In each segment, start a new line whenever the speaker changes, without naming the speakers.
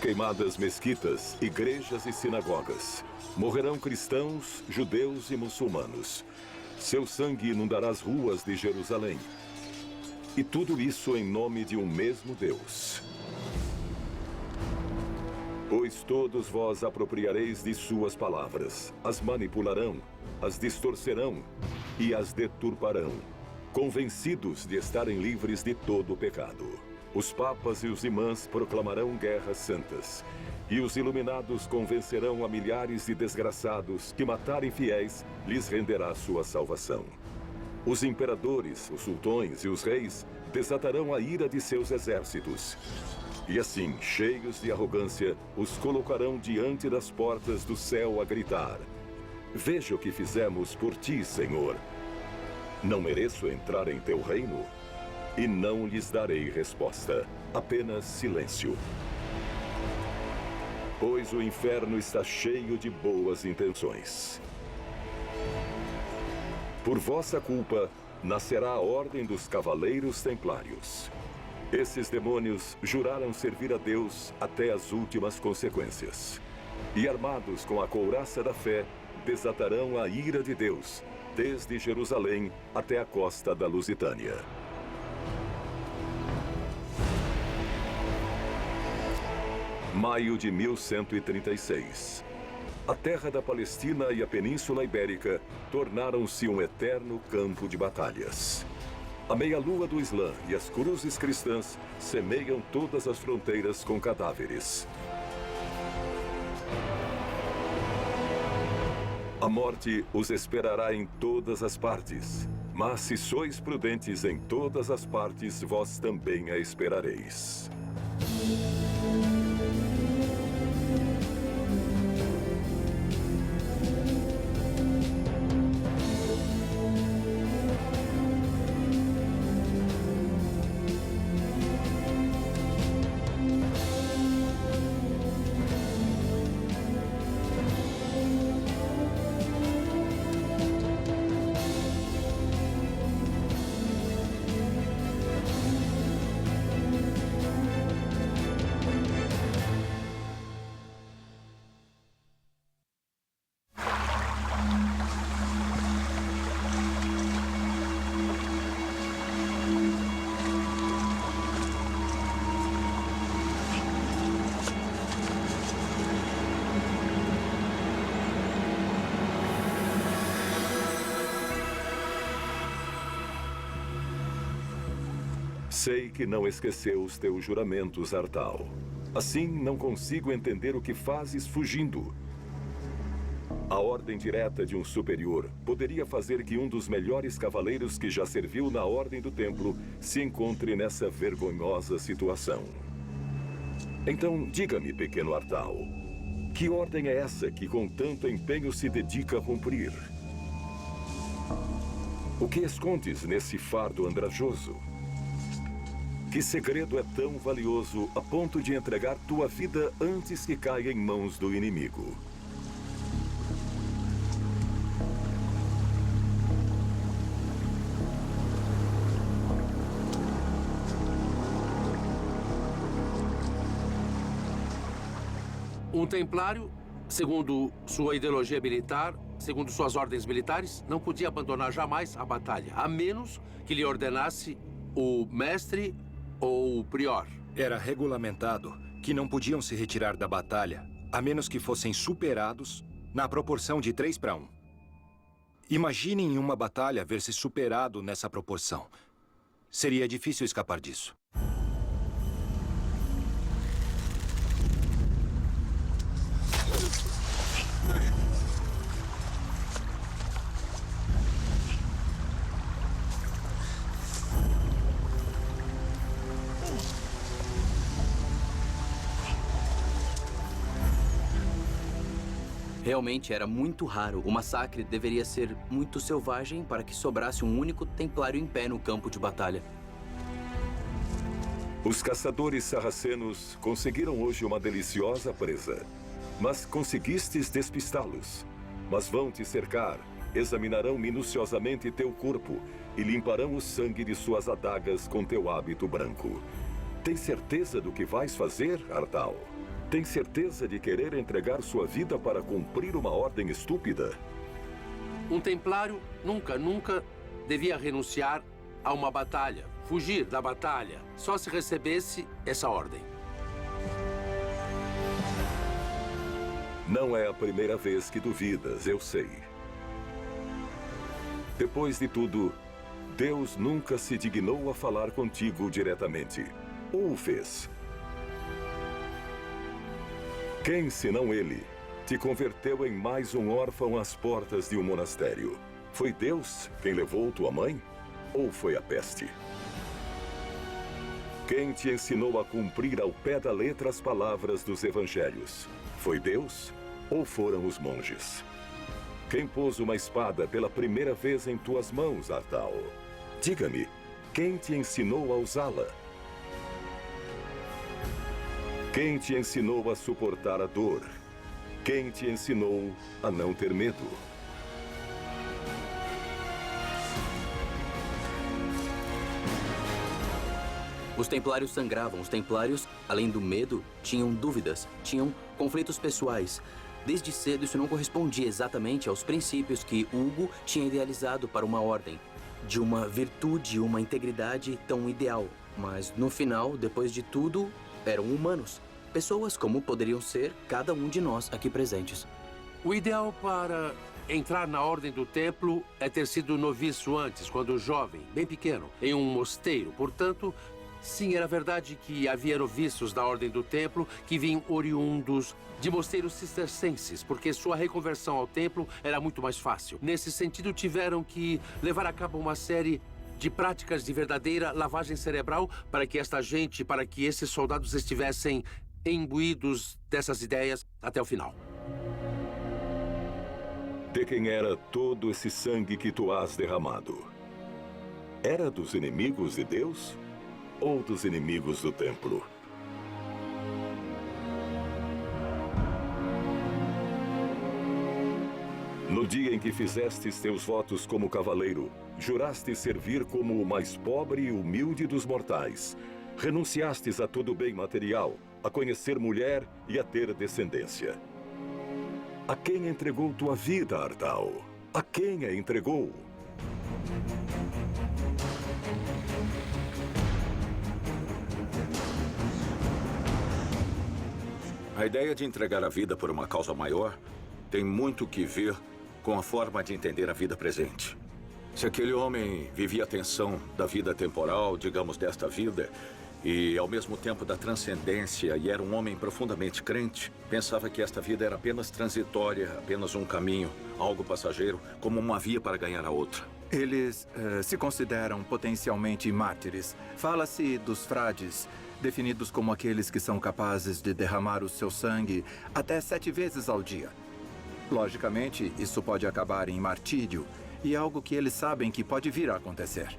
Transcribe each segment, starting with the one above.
queimadas mesquitas, igrejas e sinagogas. Morrerão cristãos, judeus e muçulmanos. Seu sangue inundará as ruas de Jerusalém. E tudo isso em nome de um mesmo Deus. Pois todos vós apropriareis de suas palavras, as manipularão, as distorcerão e as deturparão, convencidos de estarem livres de todo o pecado. Os papas e os imãs proclamarão guerras santas, e os iluminados convencerão a milhares de desgraçados que matarem fiéis lhes renderá sua salvação. Os imperadores, os sultões e os reis desatarão a ira de seus exércitos. E assim, cheios de arrogância, os colocarão diante das portas do céu a gritar: veja o que fizemos por ti, Senhor. Não mereço entrar em teu reino? E não lhes darei resposta, apenas silêncio. Pois o inferno está cheio de boas intenções. Por vossa culpa, nascerá a Ordem dos Cavaleiros Templários. Esses demônios juraram servir a Deus até as últimas consequências. E armados com a couraça da fé, desatarão a ira de Deus, desde Jerusalém até a costa da Lusitânia. Maio de 1136. A terra da Palestina e a Península Ibérica tornaram-se um eterno campo de batalhas. A meia-lua do Islã e as cruzes cristãs semeiam todas as fronteiras com cadáveres. A morte os esperará em todas as partes. Mas se sois prudentes em todas as partes, vós também a esperareis. Sei que não esqueceu os teus juramentos, Artal. Assim, não consigo entender o que fazes fugindo. A ordem direta de um superior poderia fazer que um dos melhores cavaleiros que já serviu na Ordem do Templo se encontre nessa vergonhosa situação. Então, diga-me, pequeno Artal, que ordem é essa que com tanto empenho se dedica a cumprir? O que escondes nesse fardo andrajoso? Que segredo é tão valioso a ponto de entregar tua vida antes que caia em mãos do inimigo?
Um templário, segundo sua ideologia militar, segundo suas ordens militares, não podia abandonar jamais a batalha, a menos que lhe ordenasse o mestre ou o prior.
Era regulamentado que não podiam se retirar da batalha, a menos que fossem superados na proporção de 3-1. Imagine em uma batalha ver-se superado nessa proporção. Seria difícil escapar disso.
Realmente era muito raro. O massacre deveria ser muito selvagem para que sobrasse um único templário em pé no campo de batalha.
Os caçadores sarracenos conseguiram hoje uma deliciosa presa. Mas conseguistes despistá-los. Mas vão te cercar, examinarão minuciosamente teu corpo e limparão o sangue de suas adagas com teu hábito branco. Tens certeza do que vais fazer, Artal? Tem certeza de querer entregar sua vida para cumprir uma ordem estúpida?
Um templário nunca devia renunciar a uma batalha, fugir da batalha, só se recebesse essa ordem.
Não é a primeira vez que duvidas, eu sei. Depois de tudo, Deus nunca se dignou a falar contigo diretamente. Ou o fez? Quem, senão ele, te converteu em mais um órfão às portas de um monastério? Foi Deus quem levou tua mãe? Ou foi a peste? Quem te ensinou a cumprir ao pé da letra as palavras dos evangelhos? Foi Deus ou foram os monges? Quem pôs uma espada pela primeira vez em tuas mãos, Artal? Diga-me, quem te ensinou a usá-la? Quem te ensinou a suportar a dor? Quem te ensinou a não ter medo?
Os templários sangravam. Os templários, além do medo, tinham dúvidas, tinham conflitos pessoais. Desde cedo, isso não correspondia exatamente aos princípios que Hugo tinha idealizado para uma ordem, de uma virtude, uma integridade tão ideal. Mas, no final, depois de tudo, eram humanos. Pessoas como poderiam ser cada um de nós aqui presentes.
O ideal para entrar na Ordem do Templo é ter sido noviço antes, quando jovem, bem pequeno, em um mosteiro. Portanto, sim, era verdade que havia noviços da Ordem do Templo que vinham oriundos de mosteiros cistercenses, porque sua reconversão ao templo era muito mais fácil. Nesse sentido, tiveram que levar a cabo uma série de práticas de verdadeira lavagem cerebral para que esta gente, para que esses soldados estivessem imbuídos dessas ideias até o final.
De quem era todo esse sangue que tu has derramado? Era dos inimigos de Deus ou dos inimigos do templo? No dia em que fizestes teus votos como cavaleiro, juraste servir como o mais pobre e humilde dos mortais. Renunciastes a todo bem material, a conhecer mulher e a ter descendência. A quem entregou tua vida, Artal? A quem a entregou?
A ideia de entregar a vida por uma causa maior tem muito que ver com a forma de entender a vida presente. Se aquele homem vivia a tensão da vida temporal, digamos, desta vida, e ao mesmo tempo da transcendência, e era um homem profundamente crente, pensava que esta vida era apenas transitória, apenas um caminho, algo passageiro, como uma via para ganhar a outra.
Eles se consideram potencialmente mártires. Fala-se dos frades, definidos como aqueles que são capazes de derramar o seu sangue até 7 vezes ao dia. Logicamente, isso pode acabar em martírio, e é algo que eles sabem que pode vir a acontecer.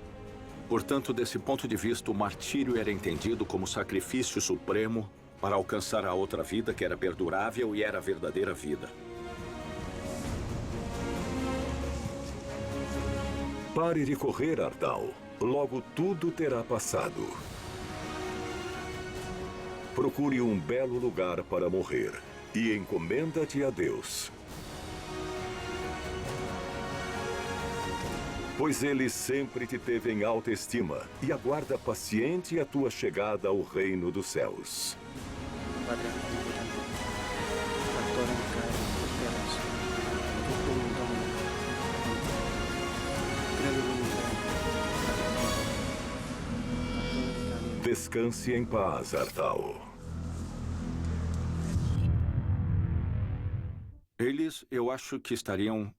Portanto, desse ponto de vista, o martírio era entendido como sacrifício supremo para alcançar a outra vida que era perdurável e era a verdadeira vida.
Pare de correr, Artal. Logo tudo terá passado. Procure um belo lugar para morrer e encomenda-te a Deus. Pois ele sempre te teve em alta estima e aguarda paciente a tua chegada ao reino dos céus. Descanse em paz, Artal.
Eles, eu acho que estariam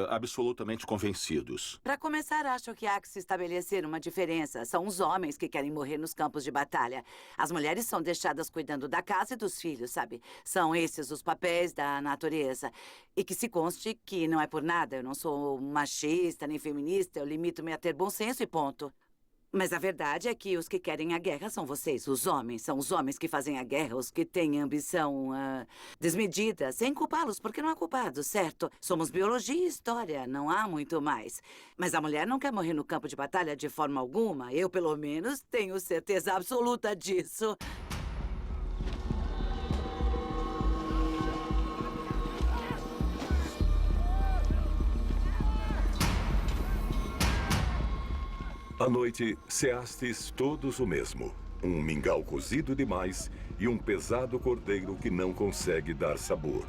absolutamente convencidos.
Para começar, acho que há que se estabelecer uma diferença. São os homens que querem morrer nos campos de batalha. As mulheres são deixadas cuidando da casa e dos filhos, sabe? São esses os papéis da natureza. E que se conste que não é por nada. Eu não sou machista nem feminista. Eu limito-me a ter bom senso e ponto. Mas a verdade é que os que querem a guerra são vocês, os homens. São os homens que fazem a guerra, os que têm ambição desmedida, sem culpá-los, porque não há culpados, certo? Somos biologia e história, não há muito mais. Mas a mulher não quer morrer no campo de batalha de forma alguma. Eu, pelo menos, tenho certeza absoluta disso.
À noite, ceastes todos o mesmo. Um mingau cozido demais e um pesado cordeiro que não consegue dar sabor.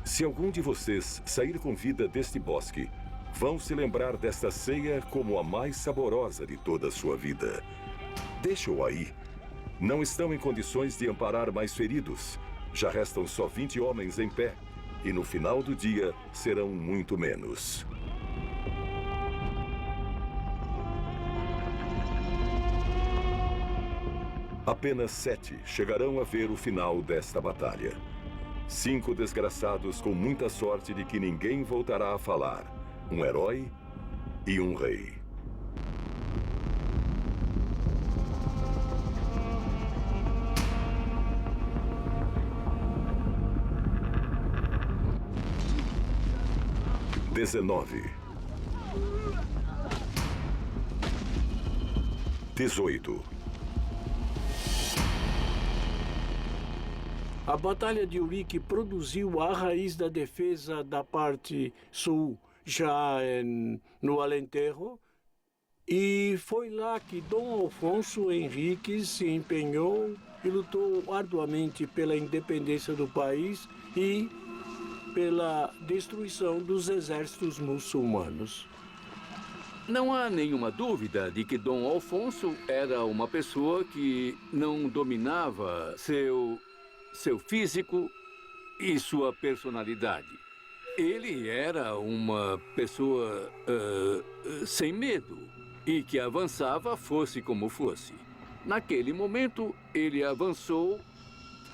Se algum de vocês sair com vida deste bosque, vão se lembrar desta ceia como a mais saborosa de toda a sua vida. Deixa-o aí. Não estão em condições de amparar mais feridos. Já restam só 20 homens em pé. E no final do dia, serão muito menos. Apenas 7 chegarão a ver o final desta batalha. 5 desgraçados com muita sorte de que ninguém voltará a falar. Um herói e um rei. (19) 18.
A Batalha de Urique produziu a raiz da defesa da parte sul, já no Alentejo, e foi lá que Dom Alfonso Henriques se empenhou e lutou arduamente pela independência do país e pela destruição dos exércitos muçulmanos.
Não há nenhuma dúvida de que Dom Alfonso era uma pessoa que não dominava seu físico e sua personalidade. Ele era uma pessoa sem medo e que avançava fosse como fosse. Naquele momento, ele avançou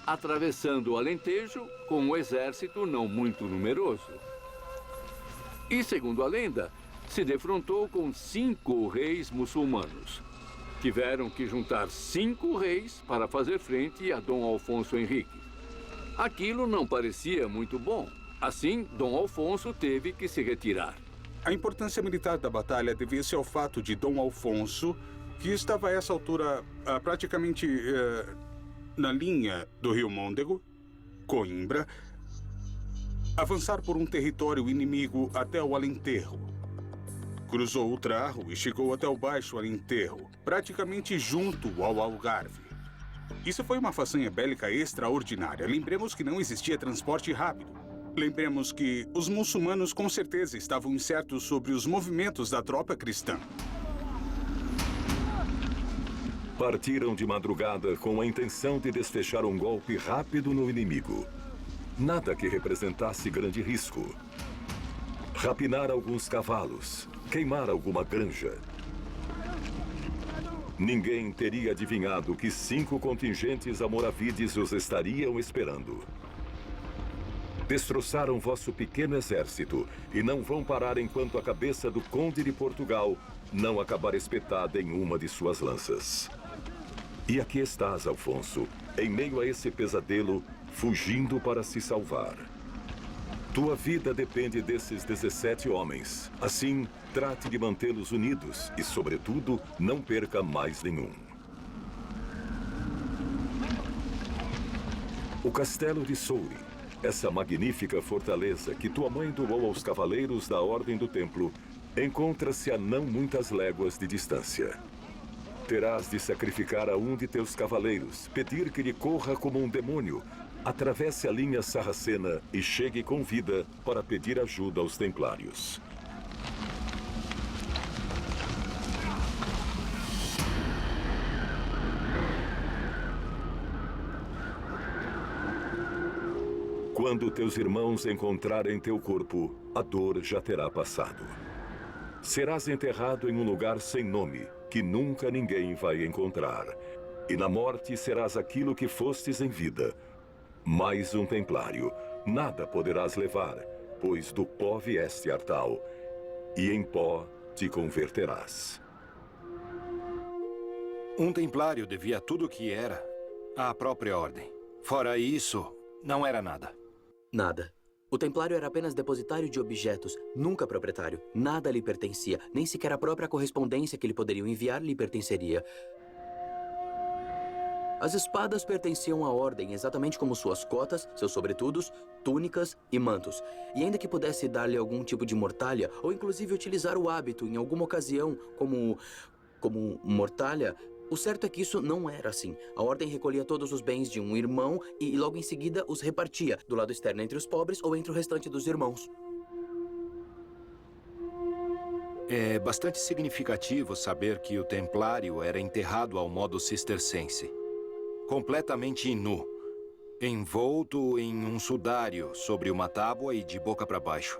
atravessando o Alentejo com um exército não muito numeroso. E, segundo a lenda, se defrontou com 5 reis muçulmanos. Tiveram que juntar 5 reis para fazer frente a Dom Alfonso Henrique. Aquilo não parecia muito bom. Assim, Dom Alfonso teve que se retirar.
A importância militar da batalha devia-se ao fato de Dom Alfonso, que estava a essa altura praticamente na linha do rio Môndego, Coimbra, avançar por um território inimigo até o Alentejo. Cruzou o Trarro e chegou até o Baixo Alentejo, praticamente junto ao Algarve. Isso foi uma façanha bélica extraordinária. Lembremos que não existia transporte rápido. Lembremos que os muçulmanos com certeza estavam incertos sobre os movimentos da tropa cristã.
Partiram de madrugada com a intenção de desfechar um golpe rápido no inimigo. Nada que representasse grande risco. Rapinar alguns cavalos, queimar alguma granja. Ninguém teria adivinhado que 5 contingentes almoravides os estariam esperando. Destroçaram vosso pequeno exército e não vão parar enquanto a cabeça do conde de Portugal não acabar espetada em uma de suas lanças. E aqui estás, Alfonso, em meio a esse pesadelo, fugindo para se salvar. Tua vida depende desses 17 homens. Assim, trate de mantê-los unidos e, sobretudo, não perca mais nenhum. O castelo de Soure, essa magnífica fortaleza que tua mãe doou aos cavaleiros da Ordem do Templo, encontra-se a não muitas léguas de distância. Terás de sacrificar a um de teus cavaleiros, pedir que lhe corra como um demônio, atravesse a linha sarracena e chegue com vida para pedir ajuda aos templários. Quando teus irmãos encontrarem teu corpo, a dor já terá passado. Serás enterrado em um lugar sem nome, que nunca ninguém vai encontrar. E na morte serás aquilo que fostes em vida. Mais um templário. Nada poderás levar, pois do pó vieste, Artal, e em pó te converterás.
Um templário devia tudo o que era à própria ordem. Fora isso, não era nada.
Nada. O templário era apenas depositário de objetos, nunca proprietário. Nada lhe pertencia, nem sequer a própria correspondência que lhe poderiam enviar lhe pertenceria. As espadas pertenciam à ordem, exatamente como suas cotas, seus sobretudos, túnicas e mantos. E ainda que pudesse dar-lhe algum tipo de mortalha, ou inclusive utilizar o hábito em alguma ocasião como mortalha, o certo é que isso não era assim. A ordem recolhia todos os bens de um irmão e logo em seguida os repartia, do lado externo entre os pobres ou entre o restante dos irmãos.
É bastante significativo saber que o templário era enterrado ao modo cistercense. Completamente nu, envolto em um sudário sobre uma tábua e de boca para baixo,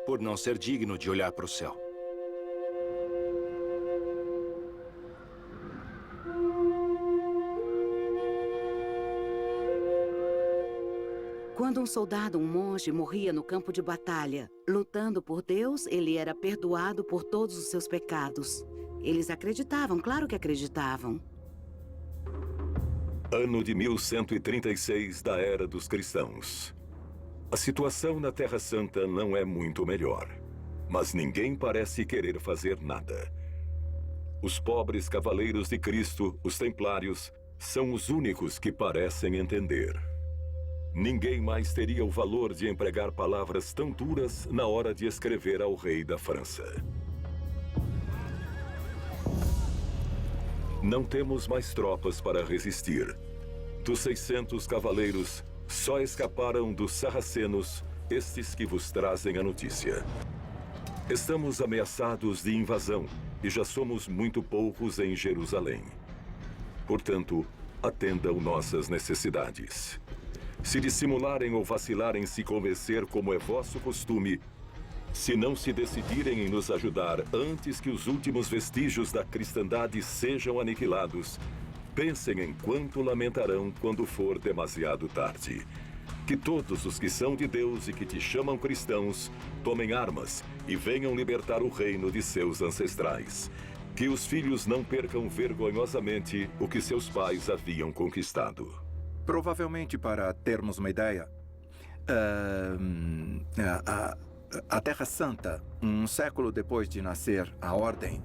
por não ser digno de olhar para o céu.
Quando um soldado, um monge, morria no campo de batalha, lutando por Deus, ele era perdoado por todos os seus pecados. Eles acreditavam, claro que acreditavam.
Ano de 1136 da Era dos Cristãos. A situação na Terra Santa não é muito melhor, mas ninguém parece querer fazer nada. Os pobres cavaleiros de Cristo, os templários, são os únicos que parecem entender. Ninguém mais teria o valor de empregar palavras tão duras na hora de escrever ao rei da França. Não temos mais tropas para resistir. Dos 600 cavaleiros, só escaparam dos sarracenos estes que vos trazem a notícia. Estamos ameaçados de invasão e já somos muito poucos em Jerusalém. Portanto, atendam nossas necessidades. Se dissimularem ou vacilarem em se convencer, como é vosso costume, se não se decidirem em nos ajudar antes que os últimos vestígios da cristandade sejam aniquilados, pensem em quanto lamentarão quando for demasiado tarde. Que todos os que são de Deus e que te chamam cristãos tomem armas e venham libertar o reino de seus ancestrais. Que os filhos não percam vergonhosamente o que seus pais haviam conquistado.
Provavelmente, para termos uma ideia, a Terra Santa, um século depois de nascer a Ordem,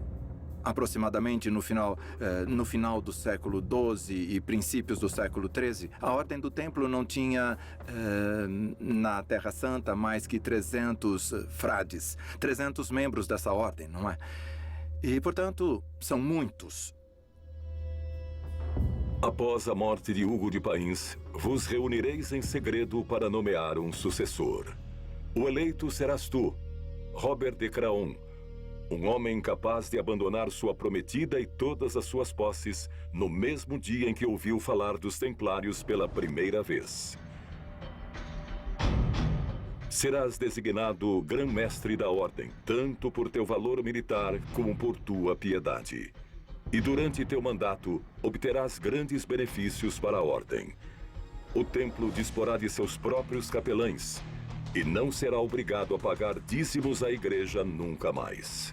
aproximadamente no final do século XII e princípios do século XIII, a Ordem do Templo não tinha na Terra Santa mais que 300 frades, 300 membros dessa ordem, não é? E, portanto, são muitos.
Após a morte de Hugo de Pains, vos reunireis em segredo para nomear um sucessor. O eleito serás tu, Robert de Craon, um homem capaz de abandonar sua prometida e todas as suas posses no mesmo dia em que ouviu falar dos Templários pela primeira vez. Serás designado Grã-Mestre da Ordem, tanto por teu valor militar como por tua piedade. E durante teu mandato, obterás grandes benefícios para a Ordem. O templo disporá de seus próprios capelães e não será obrigado a pagar dízimos à igreja nunca mais.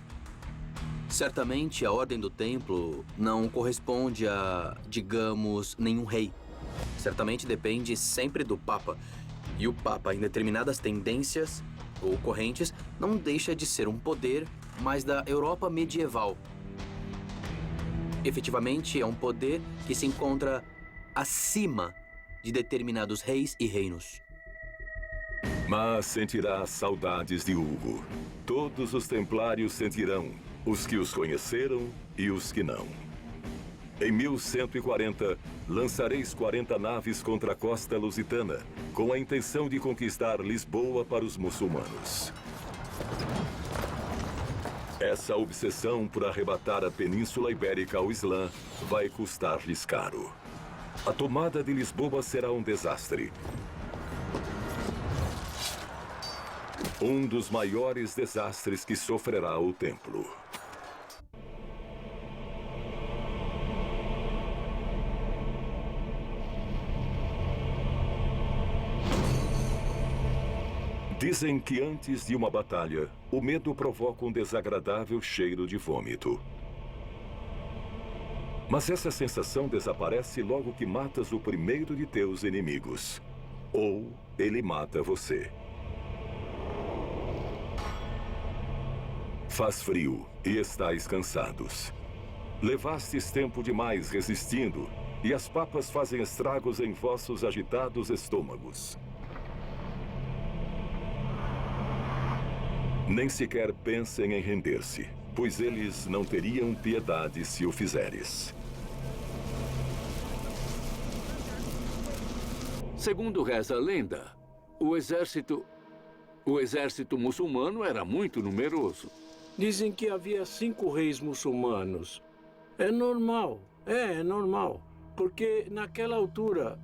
Certamente, a Ordem do Templo não corresponde a, digamos, nenhum rei. Certamente depende sempre do Papa. E o Papa, em determinadas tendências ou correntes, não deixa de ser um poder, mas da Europa medieval. Efetivamente, é um poder que se encontra acima de determinados reis e reinos.
Mas sentirás saudades de Hugo. Todos os templários sentirão, os que os conheceram e os que não. Em 1140, lançareis 40 naves contra a costa lusitana, com a intenção de conquistar Lisboa para os muçulmanos. Essa obsessão por arrebatar a Península Ibérica ao Islã vai custar-lhes caro. A tomada de Lisboa será um desastre. Um dos maiores desastres que sofrerá o templo. Dizem que antes de uma batalha, o medo provoca um desagradável cheiro de vômito. Mas essa sensação desaparece logo que matas o primeiro de teus inimigos. Ou ele mata você. Faz frio e estáis cansados. Levastes tempo demais resistindo e as papas fazem estragos em vossos agitados estômagos. Nem sequer pensem em render-se, pois eles não teriam piedade se o fizeres.
Segundo reza a lenda, o exército muçulmano era muito numeroso.
Dizem que havia 5 reis muçulmanos. É normal, é normal. Porque naquela altura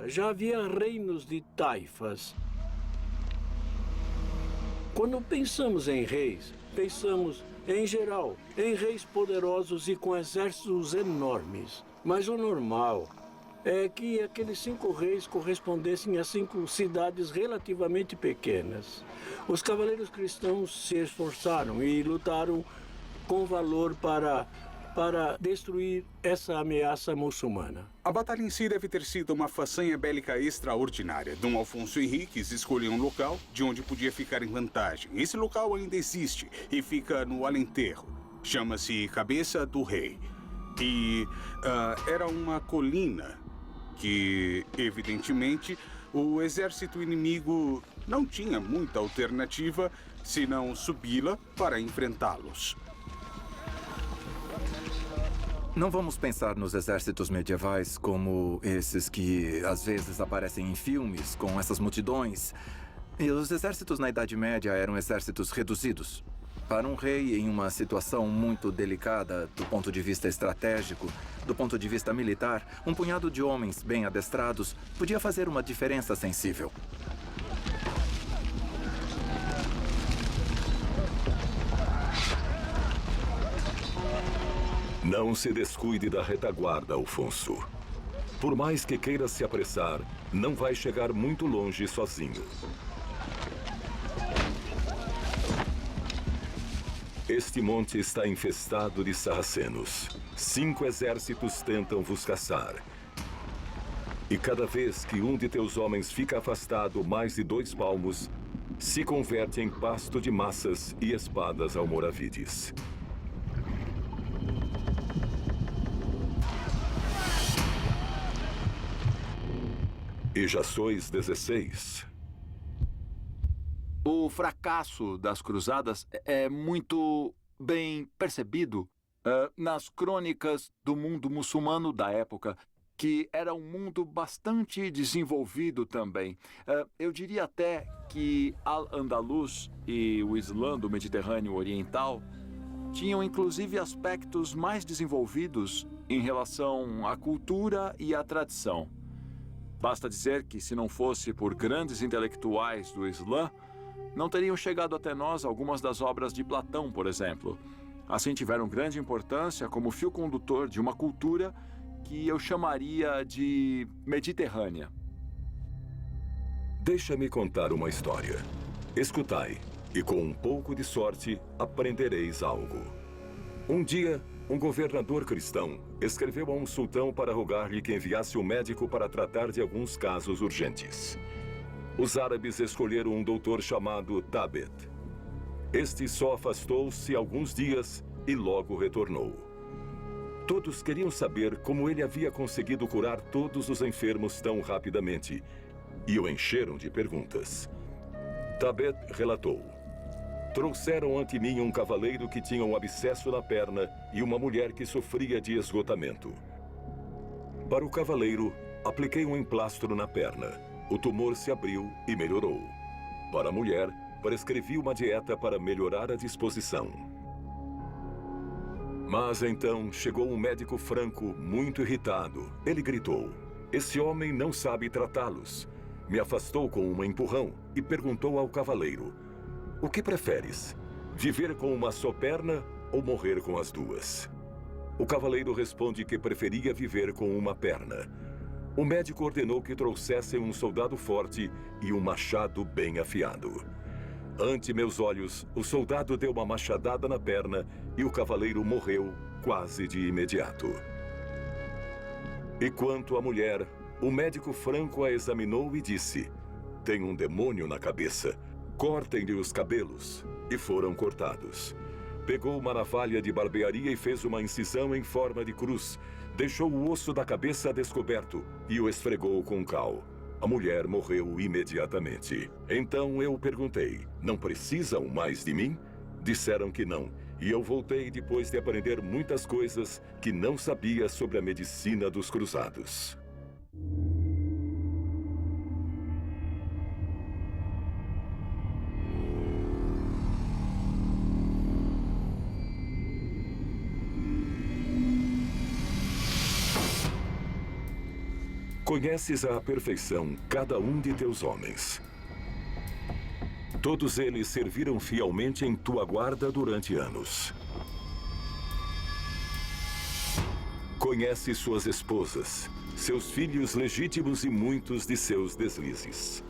já havia reinos de taifas. Quando pensamos em reis, pensamos, em geral, em reis poderosos e com exércitos enormes. Mas o normal é que aqueles 5 reis correspondessem a 5 cidades relativamente pequenas. Os cavaleiros cristãos se esforçaram e lutaram com valor para destruir essa ameaça muçulmana.
A batalha em si deve ter sido uma façanha bélica extraordinária. Dom Alfonso Henriques escolheu um local de onde podia ficar em vantagem. Esse local ainda existe e fica no Alentejo. Chama-se Cabeça do Rei. E era uma colina que, evidentemente, o exército inimigo não tinha muita alternativa senão subi-la para enfrentá-los.
Não vamos pensar nos exércitos medievais como esses que às vezes aparecem em filmes, com essas multidões. E os exércitos na Idade Média eram exércitos reduzidos. Para um rei em uma situação muito delicada do ponto de vista estratégico, do ponto de vista militar, um punhado de homens bem adestrados podia fazer uma diferença sensível.
Não se descuide da retaguarda, Alfonso. Por mais que queira se apressar, não vai chegar muito longe sozinho. Este monte está infestado de sarracenos. 5 exércitos tentam vos caçar. E cada vez que um de teus homens fica afastado mais de 2 palmos, se converte em pasto de massas e espadas almoravides. E já sois 16.
O fracasso das cruzadas é muito bem percebido nas crônicas do mundo muçulmano da época, que era um mundo bastante desenvolvido também. Eu diria até que Al-Andalus e o Islã do Mediterrâneo Oriental tinham inclusive aspectos mais desenvolvidos em relação à cultura e à tradição. Basta dizer que, se não fosse por grandes intelectuais do Islã, não teriam chegado até nós algumas das obras de Platão, por exemplo. Assim, tiveram grande importância como fio condutor de uma cultura que eu chamaria de mediterrânea.
Deixa-me contar uma história. Escutai, e com um pouco de sorte, aprendereis algo. Um dia, um governador cristão escreveu a um sultão para rogar-lhe que enviasse um médico para tratar de alguns casos urgentes. Os árabes escolheram um doutor chamado Tabet. Este só afastou-se alguns dias e logo retornou. Todos queriam saber como ele havia conseguido curar todos os enfermos tão rapidamente e o encheram de perguntas. Tabet relatou: trouxeram ante mim um cavaleiro que tinha um abscesso na perna e uma mulher que sofria de esgotamento. Para o cavaleiro, apliquei um emplastro na perna. O tumor se abriu e melhorou. Para a mulher, prescrevi uma dieta para melhorar a disposição. Mas então chegou um médico franco, muito irritado. Ele gritou: esse homem não sabe tratá-los. Me afastou com um empurrão e perguntou ao cavaleiro: o que preferes? Viver com uma só perna ou morrer com as duas? O cavaleiro responde que preferia viver com uma perna. O médico ordenou que trouxessem um soldado forte e um machado bem afiado. Ante meus olhos, o soldado deu uma machadada na perna e o cavaleiro morreu quase de imediato. E quanto à mulher, o médico franco a examinou e disse: tem um demônio na cabeça. Cortem-lhe os cabelos. E foram cortados. Pegou uma navalha de barbearia e fez uma incisão em forma de cruz. Deixou o osso da cabeça descoberto e o esfregou com cal. A mulher morreu imediatamente. Então eu perguntei, não precisam mais de mim? Disseram que não. E eu voltei depois de aprender muitas coisas que não sabia sobre a medicina dos cruzados. Conheces à perfeição cada um de teus homens. Todos eles serviram fielmente em tua guarda durante anos. Conheces suas esposas, seus filhos legítimos e muitos de seus deslizes.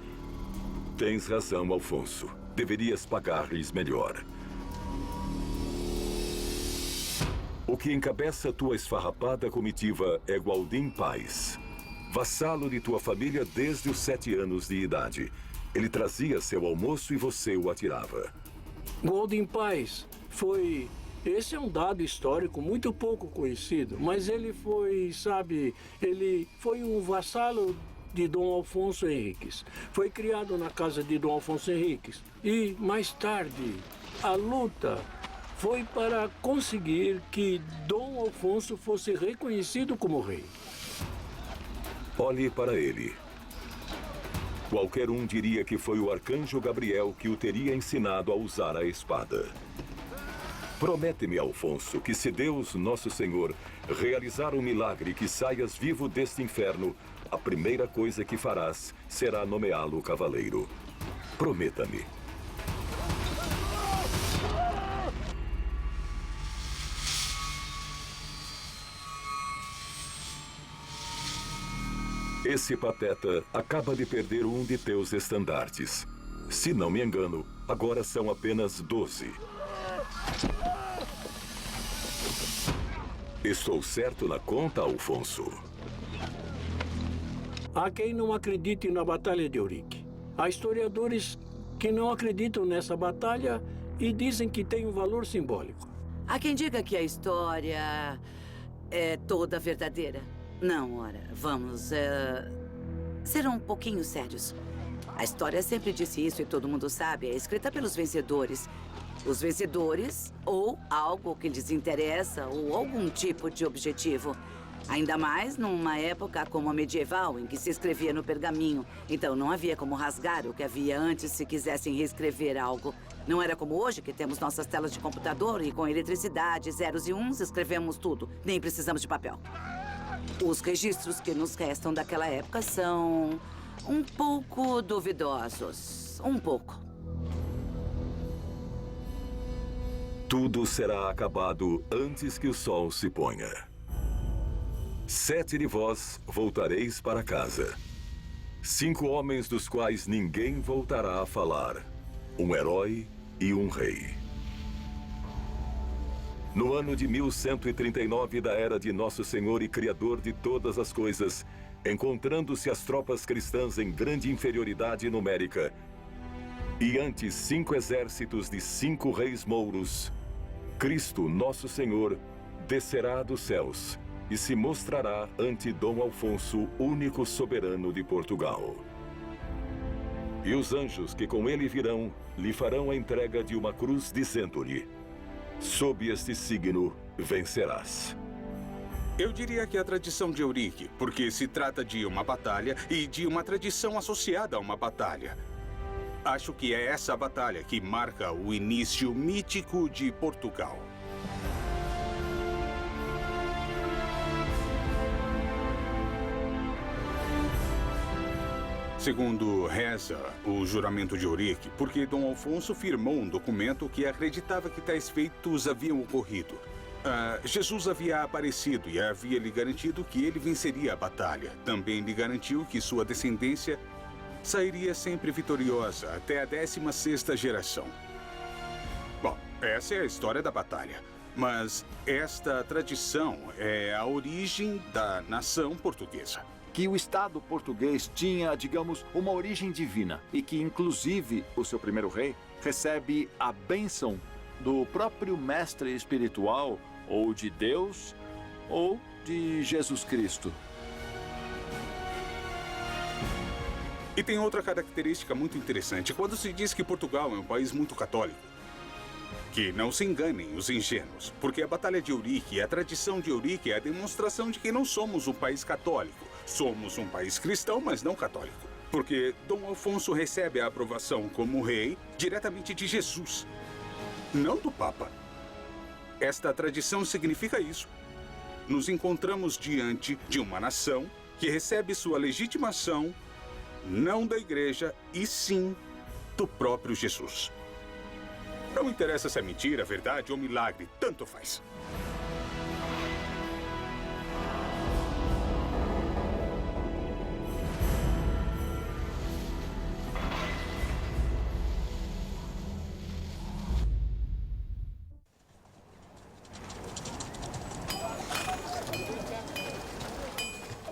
Tens razão, Alfonso. Deverias pagar-lhes melhor. O que encabeça tua esfarrapada comitiva é Gualdim Paz, vassalo de tua família desde os 7 anos de idade. Ele trazia seu almoço e você o atirava.
Gualdim Paz foi... Esse é um dado histórico muito pouco conhecido, mas ele foi, ele foi um vassalo de Dom Afonso Henriques. Foi criado na casa de Dom Afonso Henriques. E, mais tarde, a luta foi para conseguir que Dom Afonso fosse reconhecido como rei.
Olhe para ele. Qualquer um diria que foi o arcanjo Gabriel que o teria ensinado a usar a espada. Promete-me, Alfonso, que se Deus, nosso Senhor, realizar um milagre que saias vivo deste inferno, a primeira coisa que farás será nomeá-lo cavaleiro. Prometa-me. Esse pateta acaba de perder um de teus estandartes. Se não me engano, agora são apenas 12. Estou certo na conta, Alfonso?
Há quem não acredite na Batalha de Eurique. Há historiadores que não acreditam nessa batalha e dizem que tem um valor simbólico.
Há quem diga que a história é toda verdadeira. Não, ora, vamos ser um pouquinho sérios. A história sempre disse isso e todo mundo sabe. É escrita pelos vencedores. Os vencedores, ou algo que lhes interessa, ou algum tipo de objetivo. Ainda mais numa época como a medieval, em que se escrevia no pergaminho. Então não havia como rasgar o que havia antes se quisessem reescrever algo. Não era como hoje, que temos nossas telas de computador e com eletricidade, zeros e uns, escrevemos tudo. Nem precisamos de papel. Os registros que nos restam daquela época são um pouco duvidosos. Um pouco.
Tudo será acabado antes que o sol se ponha. 7 de vós voltareis para casa. 5 homens dos quais ninguém voltará a falar. Um herói e um rei. No ano de 1139 da era de Nosso Senhor e Criador de todas as coisas, encontrando-se as tropas cristãs em grande inferioridade numérica, e ante 5 exércitos de 5 reis mouros, Cristo, Nosso Senhor, descerá dos céus e se mostrará ante Dom Alfonso, único soberano de Portugal. E os anjos que com ele virão, lhe farão a entrega de uma cruz, dizendo-lhe: sob este signo vencerás.
Eu diria que é a tradição de Eurique, porque se trata de uma batalha e de uma tradição associada a uma batalha. Acho que é essa batalha que marca o início mítico de Portugal. Segundo reza o juramento de Eurique, porque Dom Alfonso firmou um documento que acreditava que tais feitos haviam ocorrido. Jesus havia aparecido e havia lhe garantido que ele venceria a batalha. Também lhe garantiu que sua descendência sairia sempre vitoriosa até a 16ª geração. Bom, essa é a história da batalha. Mas esta tradição é a origem da nação portuguesa.
Que o Estado português tinha, digamos, uma origem divina e que, inclusive, o seu primeiro rei recebe a bênção do próprio mestre espiritual, ou de Deus, ou de Jesus Cristo.
E tem outra característica muito interessante. Quando se diz que Portugal é um país muito católico, que não se enganem os ingênuos, porque a Batalha de Eurique, a tradição de Eurique é a demonstração de que não somos um país católico. Somos um país cristão, mas não católico. Porque Dom Afonso recebe a aprovação como rei diretamente de Jesus, não do Papa. Esta tradição significa isso. Nos encontramos diante de uma nação que recebe sua legitimação não da igreja, e sim do próprio Jesus. Não interessa se é mentira, verdade ou milagre, tanto faz.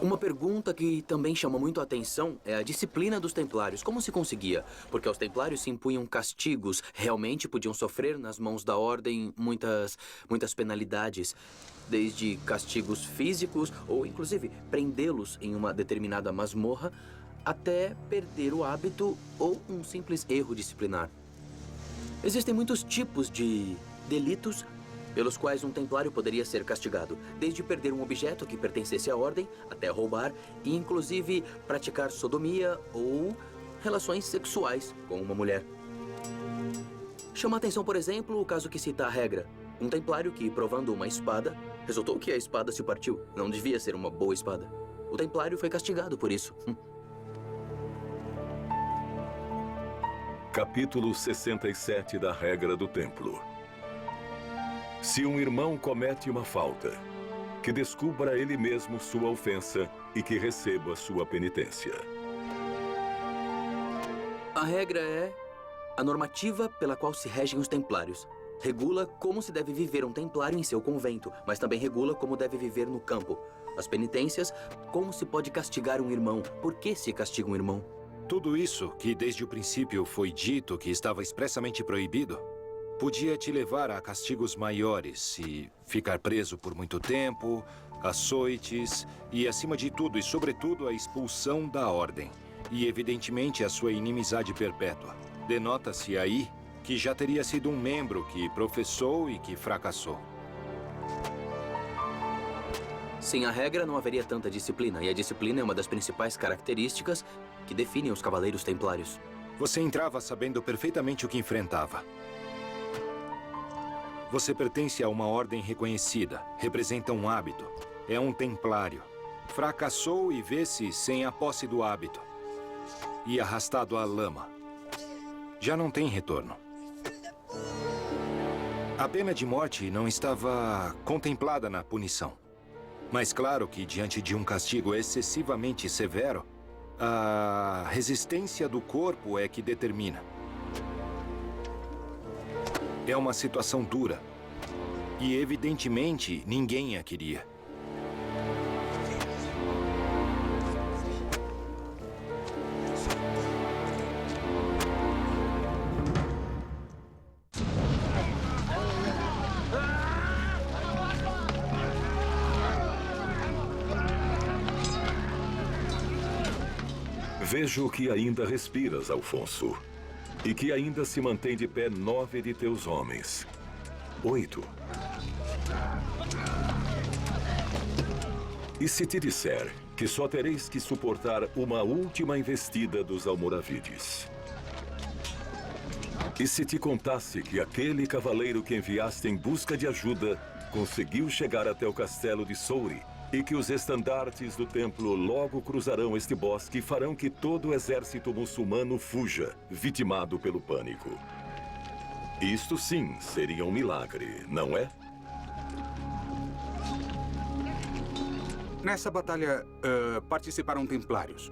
Uma pergunta que também chama muito a atenção é a disciplina dos templários. Como se conseguia? Porque aos templários se impunham castigos. Realmente podiam sofrer nas mãos da ordem muitas penalidades. Desde castigos físicos ou, inclusive, prendê-los em uma determinada masmorra até perder o hábito ou um simples erro disciplinar. Existem muitos tipos de delitos pelos quais um templário poderia ser castigado, desde perder um objeto que pertencesse à ordem, até roubar e, inclusive, praticar sodomia ou relações sexuais com uma mulher. Chama a atenção, por exemplo, o caso que cita a regra. Um templário que, provando uma espada, resultou que a espada se partiu. Não devia ser uma boa espada. O templário foi castigado por isso.
Capítulo 67 da Regra do Templo. Se um irmão comete uma falta, que descubra ele mesmo sua ofensa e que receba sua penitência.
A regra é a normativa pela qual se regem os templários. Regula como se deve viver um templário em seu convento, mas também regula como deve viver no campo. As penitências, como se pode castigar um irmão, por que se castiga um irmão.
Tudo isso, que desde o princípio foi dito que estava expressamente proibido, podia te levar a castigos maiores e ficar preso por muito tempo, açoites e, acima de tudo e sobretudo, a expulsão da ordem. E, evidentemente, a sua inimizade perpétua. Denota-se aí que já teria sido um membro que professou e que fracassou.
Sem a regra, não haveria tanta disciplina, e a disciplina é uma das principais características que definem os cavaleiros templários.
Você entrava sabendo perfeitamente o que enfrentava. Você pertence a uma ordem reconhecida, representa um hábito, é um templário. Fracassou e vê-se sem a posse do hábito e arrastado à lama. Já não tem retorno. A pena de morte não estava contemplada na punição. Mas claro que, diante de um castigo excessivamente severo, a resistência do corpo é que determina. É uma situação dura. E, evidentemente, ninguém a queria.
Vejo que ainda respiras, Alfonso, e que ainda se mantém de pé 9 de teus homens. 8. E se te disser que só tereis que suportar uma última investida dos almoravides? E se te contasse que aquele cavaleiro que enviaste em busca de ajuda conseguiu chegar até o castelo de Soure e que os estandartes do templo logo cruzarão este bosque e farão que todo o exército muçulmano fuja, vitimado pelo pânico? Isto sim seria um milagre, não é?
Nessa batalha, participaram templários.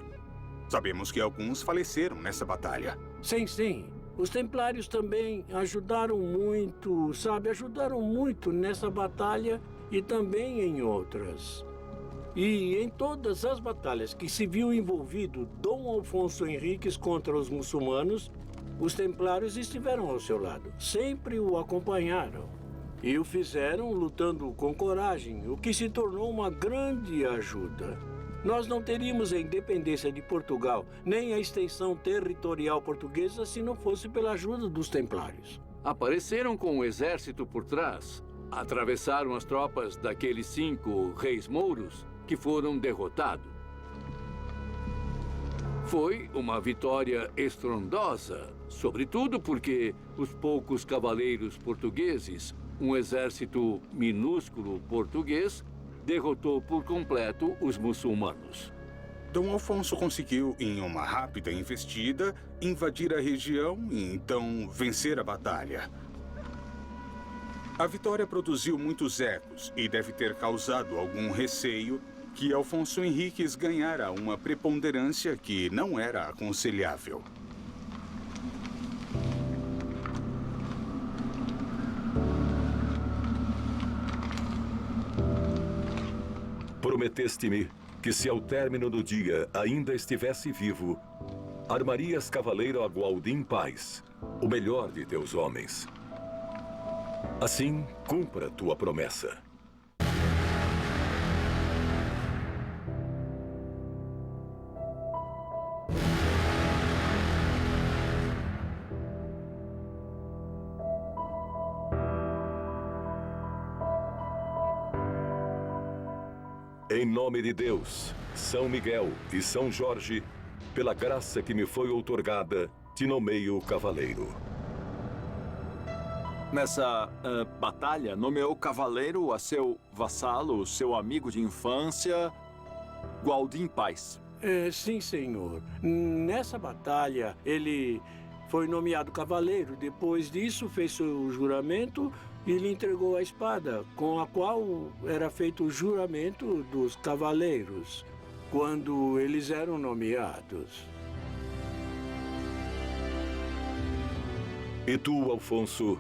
Sabemos que alguns faleceram nessa batalha.
Sim, sim. Os templários também ajudaram muito, sabe? Ajudaram muito nessa batalha e também em outras. E em todas as batalhas que se viu envolvido Dom Afonso Henriques contra os muçulmanos, Os templários estiveram ao seu lado, sempre o acompanharam. E o fizeram lutando com coragem, o que se tornou uma grande ajuda. Nós não teríamos a independência de Portugal, nem a extensão territorial portuguesa se não fosse pela ajuda dos templários.
Apareceram com o exército por trás. Atravessaram as tropas daqueles 5 reis mouros que foram derrotados. Foi uma vitória estrondosa, sobretudo porque os poucos cavaleiros portugueses, um exército minúsculo português, derrotou por completo os muçulmanos.
Dom Afonso conseguiu, em uma rápida investida, invadir a região e então vencer a batalha. A vitória produziu muitos ecos e deve ter causado algum receio que Afonso Henriques ganhara uma preponderância que não era aconselhável.
Prometeste-me que se ao término do dia ainda estivesse vivo, armarias cavaleiro a Gualdim Paz, o melhor de teus homens. Assim, cumpra tua promessa. Em nome de Deus, São Miguel e São Jorge, pela graça que me foi outorgada, te nomeio cavaleiro.
Nessa batalha, nomeou cavaleiro a seu vassalo, seu amigo de infância, Gualdim Paz.
Sim, senhor. Nessa batalha, ele foi nomeado cavaleiro. Depois disso, fez seu juramento e lhe entregou a espada, com a qual era feito o juramento dos cavaleiros, quando eles eram nomeados.
E tu, Alfonso,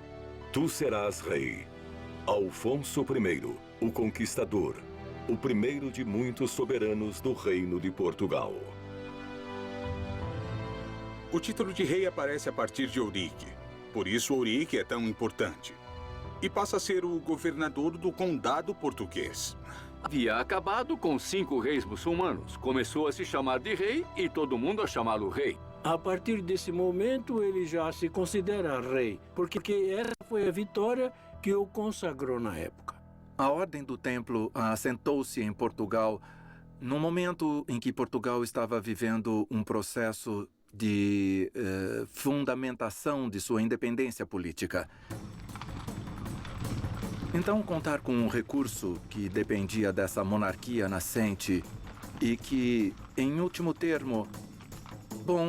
tu serás rei. Alfonso I, o Conquistador, o primeiro de muitos soberanos do Reino de Portugal.
O título de rei aparece a partir de Ourique. Por isso Ourique é tão importante. E passa a ser o governador do condado português.
Havia acabado com 5 reis muçulmanos. Começou a se chamar de rei e todo mundo a chamá-lo rei.
A partir desse momento, ele já se considera rei, porque essa foi a vitória que o consagrou na época.
A Ordem do Templo assentou-se em Portugal no momento em que Portugal estava vivendo um processo de fundamentação de sua independência política. Então, contar com um recurso que dependia dessa monarquia nascente e que, em último termo,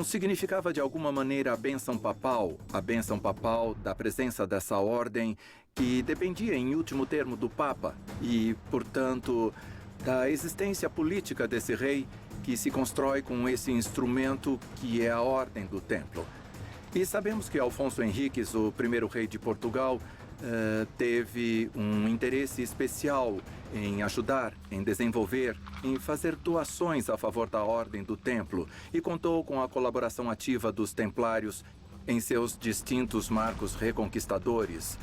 significava de alguma maneira a bênção papal da presença dessa ordem que dependia, em último termo, do Papa e, portanto, da existência política desse rei que se constrói com esse instrumento que é a Ordem do Templo. E sabemos que Alfonso Henriques, o primeiro rei de Portugal, teve um interesse especial em ajudar, em desenvolver, em fazer doações a favor da Ordem do Templo e contou com a colaboração ativa dos templários em seus distintos marcos reconquistadores.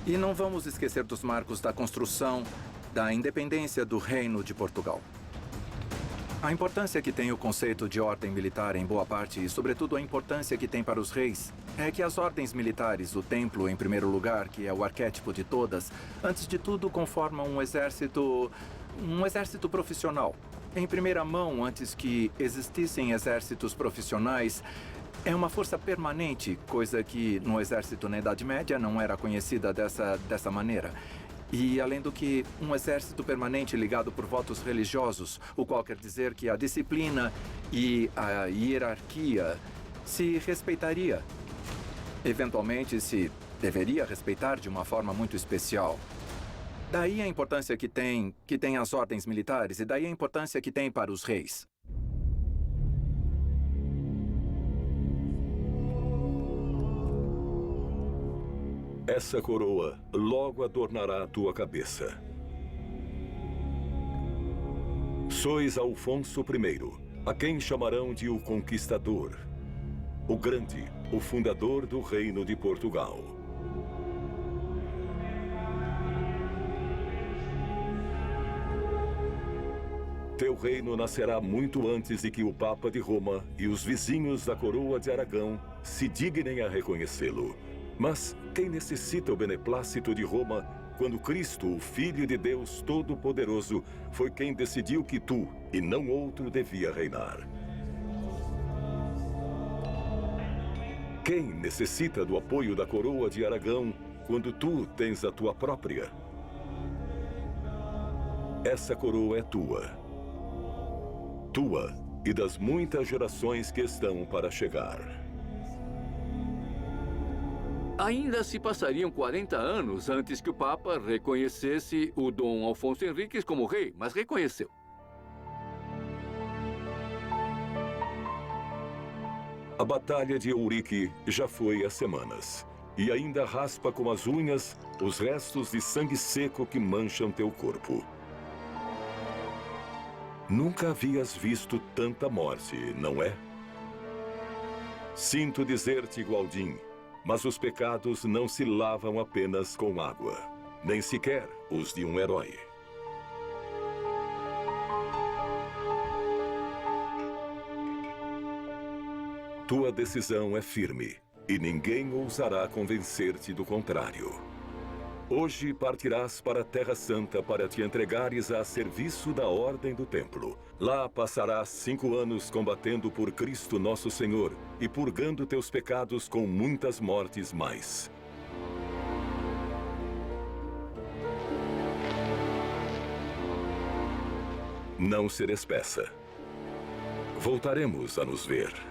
E não vamos esquecer dos marcos da construção da independência do Reino de Portugal. A importância que tem o conceito de ordem militar em boa parte e, sobretudo, a importância que tem para os reis é que as ordens militares, o templo em primeiro lugar, que é o arquétipo de todas, antes de tudo conformam um exército profissional. Em primeira mão, antes que existissem exércitos profissionais, é uma força permanente, coisa que no exército na Idade Média não era conhecida dessa maneira. E, além do que, um exército permanente ligado por votos religiosos, o qual quer dizer que a disciplina e a hierarquia se respeitaria. Eventualmente, se deveria respeitar de uma forma muito especial. Daí a importância que tem as ordens militares e daí a importância que tem para os reis.
Essa coroa logo adornará a tua cabeça. Sois Alfonso I, a quem chamarão de o Conquistador, o Grande, o fundador do Reino de Portugal. Teu reino nascerá muito antes de que o Papa de Roma e os vizinhos da coroa de Aragão se dignem a reconhecê-lo. Mas quem necessita o beneplácito de Roma quando Cristo, o Filho de Deus Todo-Poderoso, foi quem decidiu que tu, e não outro, devia reinar? Quem necessita do apoio da coroa de Aragão quando tu tens a tua própria? Essa coroa é tua. Tua e das muitas gerações que estão para chegar.
Ainda se passariam 40 anos antes que o Papa reconhecesse o Dom Afonso Henriques como rei, mas reconheceu.
A Batalha de Ourique já foi há semanas, e ainda raspa com as unhas os restos de sangue seco que mancham teu corpo. Nunca havias visto tanta morte, não é? Sinto dizer-te, Gualdin, mas os pecados não se lavam apenas com água, nem sequer os de um herói. Tua decisão é firme, e ninguém ousará convencer-te do contrário. Hoje partirás para a Terra Santa para te entregares a serviço da Ordem do Templo. Lá passarás 5 anos combatendo por Cristo Nosso Senhor e purgando teus pecados com muitas mortes mais. Não se despeça. Voltaremos a nos ver.